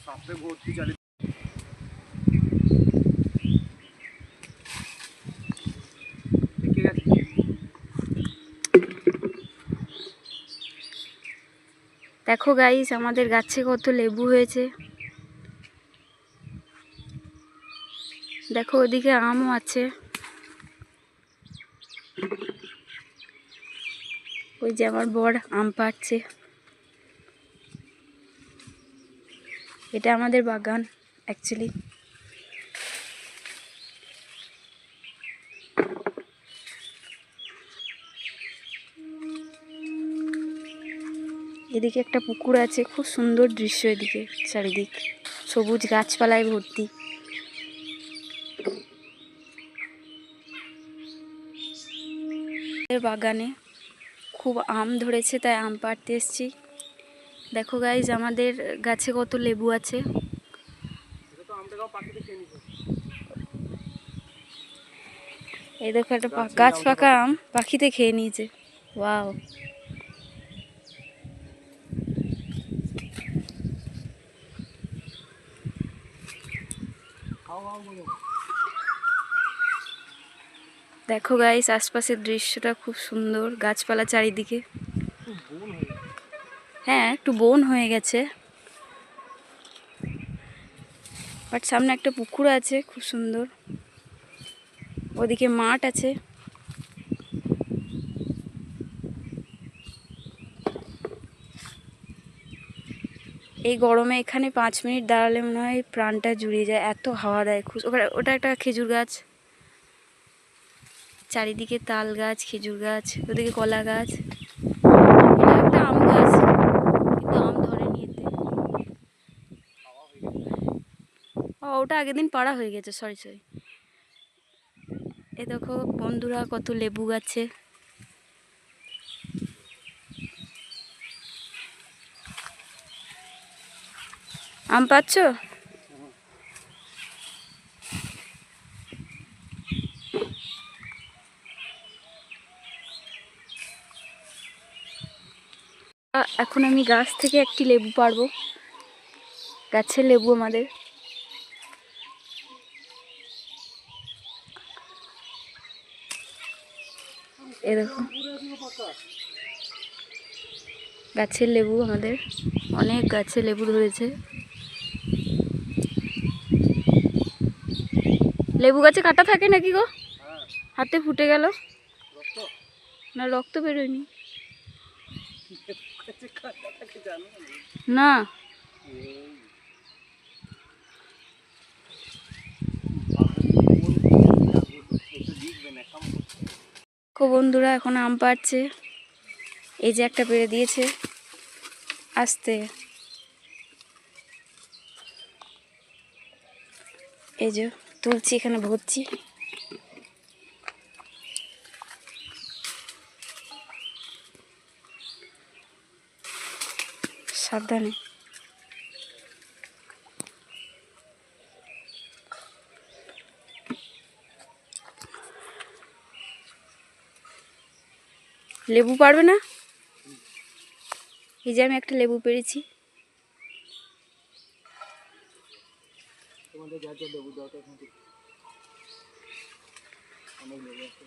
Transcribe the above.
সাপে ভর্তি চারি। দেখো গাইস, আমাদের গাছে কত লেবু হয়েছে। দেখো ওদিকে আমও আছে। ওই যে আমার বর আম পাড়ছে। এটা আমাদের বাগান অ্যাকচুয়ালি। এদিকে একটা পুকুর আছে, খুব সুন্দর দৃশ্য। এদিকে চারিদিক সবুজ গাছপালায় ভর্তি। বাগানে খুব আম ধরেছে, তাই আম পাড়তে এসছি। দেখো গাইজ, আমাদের গাছে কত লেবু আছে। এই দেখো একটা গাছ পাকা আম পাখিতে খেয়ে নিয়েছে। ওয়াও! দেখো গাইস, আশপাশের দৃশ্যটা খুব সুন্দর, গাছপালা চারিদিকে। হ্যাঁ, একটু বন হয়ে গেছে, বাট সামনে একটা পুকুর আছে খুব সুন্দর। ওদিকে মাঠ আছে। এই গরমে এখানে 5 মিনিট দাঁড়ালে মনে হয় প্রাণটা জুড়িয়ে যায়, এত হাওয়া দেয়। ওটা একটা খেজুর গাছ, চারিদিকে তাল গাছ, খেজুর গাছ, ওদিকে কলা গাছ, এটা একটা আম গাছ, কিন্তু আম ধরেনি এতে। ওটা আগের দিন পাড়া হয়ে গেছে, সরি। এ দেখো বন্ধুরা, কত লেবু গাছে। আম পাচ্ছ? এখন আমি গাছ থেকে একটি লেবু পারবো। গাছের লেবু আমাদের। এ দেখো গাছের লেবু আমাদের, অনেক গাছে লেবু ধরেছে। লেবু গাছে কাটা থাকে নাকি গো? হাতে ফুটে গেল না, রক্ত বেরোয়নি না। বন্ধুরা এখন আম পাড়ছে। এই যে একটা পেড়ে দিয়েছে, আস্তে। এই যে তুলছি, এখানে ভরছি। সাবধানে। লেবু পারবে না? এই যে আমি একটা লেবু পেরেছি। তোমাদের যা যা লেবু দরকার অনেক লেবু আছে।